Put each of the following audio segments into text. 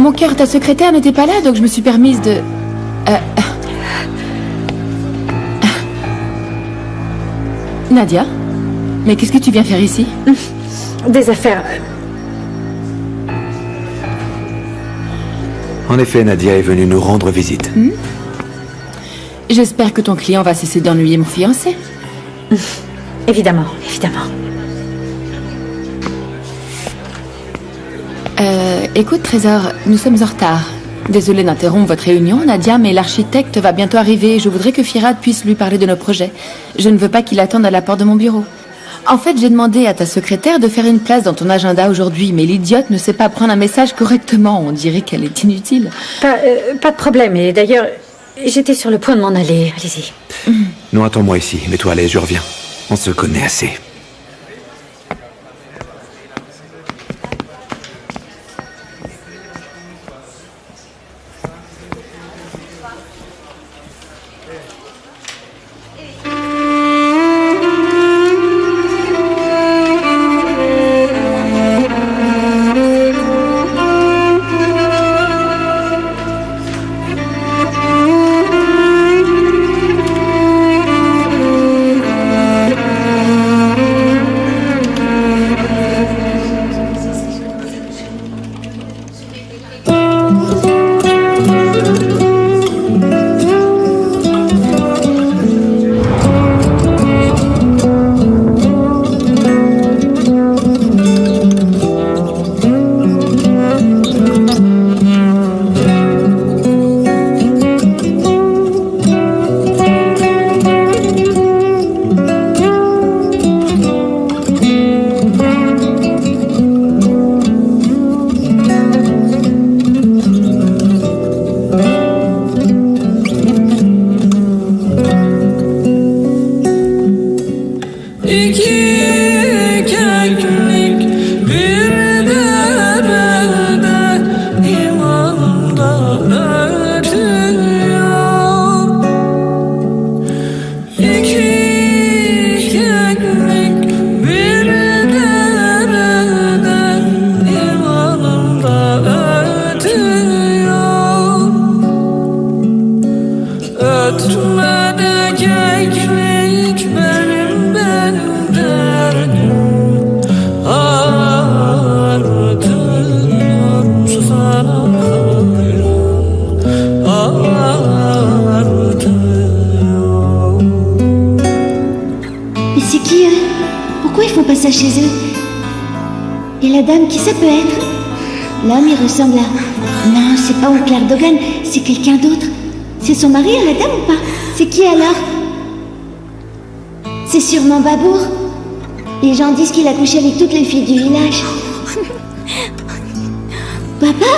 Mon cœur, ta secrétaire n'était pas là, donc je me suis permise de... Nadia? Mais qu'est-ce que tu viens faire ici? Des affaires. En effet, Nadia est venue nous rendre visite. J'espère que ton client va cesser d'ennuyer mon fiancé. Évidemment, évidemment. Écoute, Trésor, nous sommes en retard. Désolée d'interrompre votre réunion, Nadia, mais l'architecte va bientôt arriver et je voudrais que Firad puisse lui parler de nos projets. Je ne veux pas qu'il attende à la porte de mon bureau. En fait, j'ai demandé à ta secrétaire de faire une place dans ton agenda aujourd'hui, mais l'idiote ne sait pas prendre un message correctement. On dirait qu'elle est inutile. Pas de problème, et d'ailleurs, j'étais sur le point de m'en aller. Allez-y. Non, attends-moi ici. Mets-toi à l'aise, je reviens. On se connaît assez. Chez eux. Et la dame, qui ça peut être? L'homme, il ressemble à... Non, c'est pas oncle Erdogan, c'est quelqu'un d'autre. C'est son mari à la dame ou pas? C'est qui alors? C'est sûrement Babour. Les gens disent qu'il a couché avec toutes les filles du village. Papa?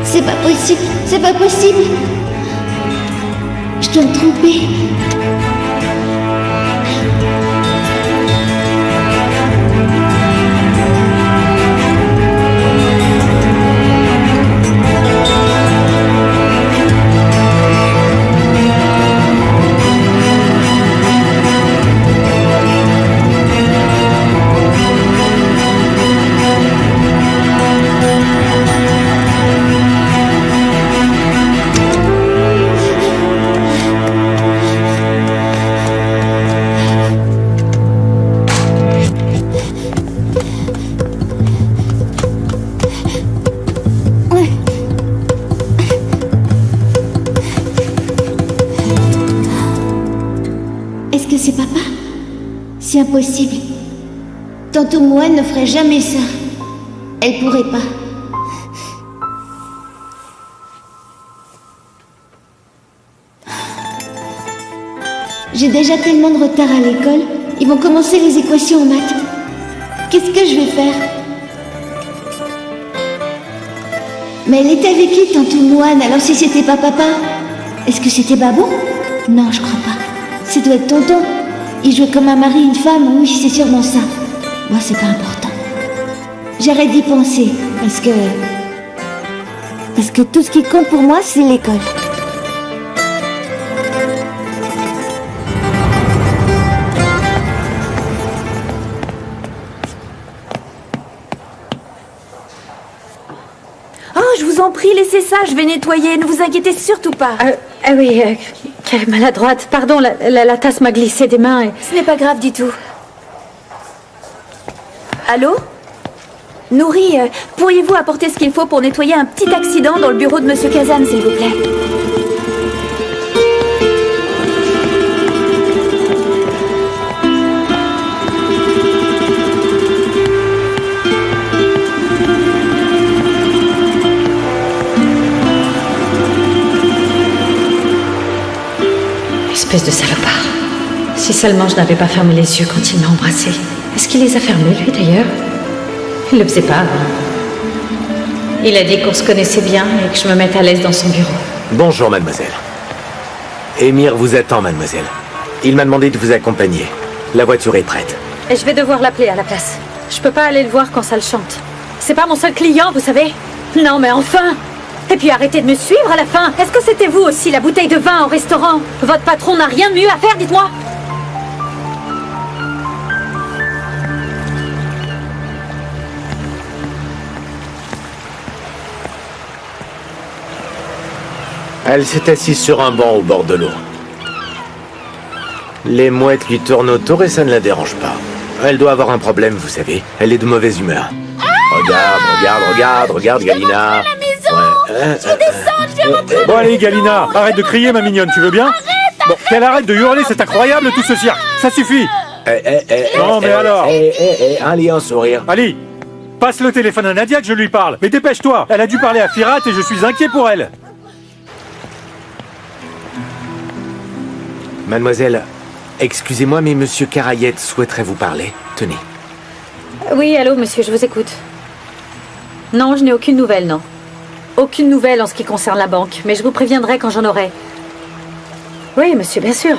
C'est pas possible, c'est pas possible. Je dois me tromper. C'est impossible. Tante Mouane ne ferait jamais ça. Elle pourrait pas. J'ai déjà tellement de retard à l'école. Ils vont commencer les équations en maths. Qu'est-ce que je vais faire? Mais elle était avec qui, tante Mouane? Alors si c'était pas papa? Est-ce que c'était Babou? Non, je crois pas. Ça doit être tonton. Il jouait comme un mari, une femme, oui, c'est sûrement ça. Moi, c'est pas important. J'arrête d'y penser, parce que tout ce qui compte pour moi, c'est l'école. prie, laissez ça, je vais nettoyer. Ne vous inquiétez surtout pas. Ah oui, quelle maladroite. Pardon, la tasse m'a glissé des mains et... Ce n'est pas grave du tout. Allô? Nourri, pourriez-vous apporter ce qu'il faut pour nettoyer un petit accident dans le bureau de Monsieur Kazan, s'il vous plaît? Espèce de salopard. Si seulement je n'avais pas fermé les yeux quand il m'a embrassée. Est-ce qu'il les a fermés, lui, d'ailleurs? Il le faisait pas avant. Il a dit qu'on se connaissait bien et que je me mette à l'aise dans son bureau. Bonjour, mademoiselle. Émir vous attend, mademoiselle. Il m'a demandé de vous accompagner. La voiture est prête. Et je vais devoir l'appeler à la place. Je peux pas aller le voir quand ça le chante. C'est pas mon seul client, vous savez. Non, mais enfin! Et puis arrêtez de me suivre à la fin. Est-ce que c'était vous aussi, la bouteille de vin au restaurant? Votre patron n'a rien de mieux à faire, dites-moi. Elle s'est assise sur un banc au bord de l'eau. Les mouettes lui tournent autour et ça ne la dérange pas. Elle doit avoir un problème, vous savez. Elle est de mauvaise humeur. Regarde, Galina. Je vais descendre, je vais rentrer. Bon allez Galina, arrête de crier ma mignonne, tu veux bien? Bon, qu'elle arrête de hurler, c'est incroyable tout ce cirque. Ça suffit. Non mais alors. Allez, un sourire. Ali, passe le téléphone à Nadia que je lui parle. Mais dépêche-toi, elle a dû parler à Firat et je suis inquiet pour elle. Mademoiselle, excusez-moi, mais Monsieur Karayet souhaiterait vous parler. Tenez. Oui, allô, monsieur, je vous écoute. Non, je n'ai aucune nouvelle, non. Aucune nouvelle en ce qui concerne la banque, mais je vous préviendrai quand j'en aurai. Oui, monsieur, bien sûr.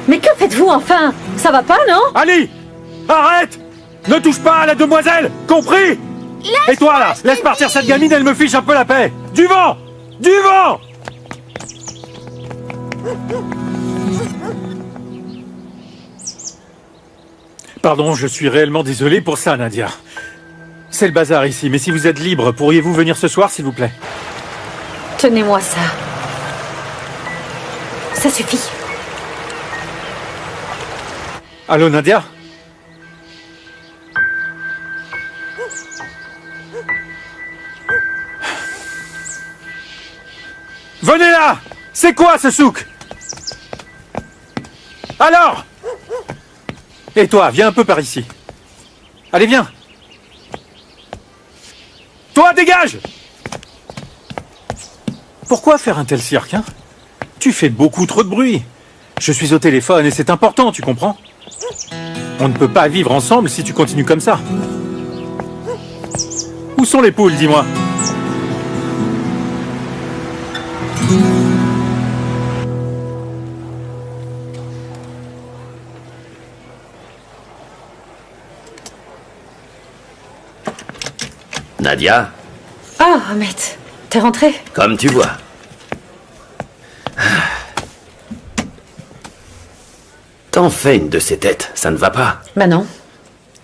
Mais que faites-vous, enfin? Ça va pas, non? Ali, arrête! Ne touche pas à la demoiselle, compris? Et toi, là, laisse partir cette gamine, elle me fiche un peu la paix. Du vent! Du vent! Pardon, je suis réellement désolé pour ça, Nadia. C'est le bazar ici, mais si vous êtes libre, pourriez-vous venir ce soir, s'il vous plaît? Tenez-moi ça. Ça suffit. Allô, Nadia? Venez là! C'est quoi ce souk? Alors? Et toi, viens un peu par ici. Allez, viens. Toi, dégage! Pourquoi faire un tel cirque, hein? Tu fais beaucoup trop de bruit. Je suis au téléphone et c'est important, tu comprends? On ne peut pas vivre ensemble si tu continues comme ça. Où sont les poules, dis-moi? Nadia? Oh, Ahmed, t'es rentré? Comme tu vois. T'en fais une de ces têtes, ça ne va pas. Bah non.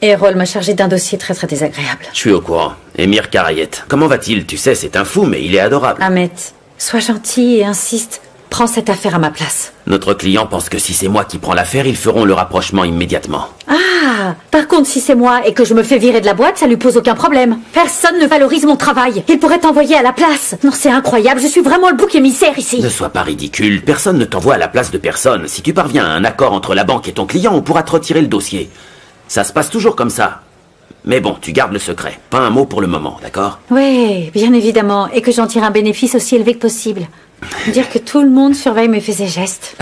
Errol m'a chargé d'un dossier très très désagréable. Je suis au courant. Émir Karayet. Comment va-t-il? Tu sais, c'est un fou, mais il est adorable. Ahmed, sois gentil et insiste. Prends cette affaire à ma place. Notre client pense que si c'est moi qui prends l'affaire, ils feront le rapprochement immédiatement. Ah, par contre, si c'est moi et que je me fais virer de la boîte, ça lui pose aucun problème. Personne ne valorise mon travail. Il pourrait t'envoyer à la place. Non, c'est incroyable, je suis vraiment le bouc émissaire ici. Ne sois pas ridicule, personne ne t'envoie à la place de personne. Si tu parviens à un accord entre la banque et ton client, on pourra te retirer le dossier. Ça se passe toujours comme ça. Mais bon, tu gardes le secret. Pas un mot pour le moment, d'accord? Oui, bien évidemment. Et que j'en tire un bénéfice aussi élevé que possible. Dire que tout le monde surveille mes faits et gestes.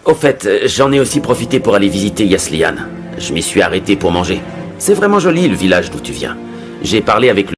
Au fait, j'en ai aussi profité pour aller visiter Yaslian. Je m'y suis arrêté pour manger. C'est vraiment joli le village d'où tu viens. J'ai parlé avec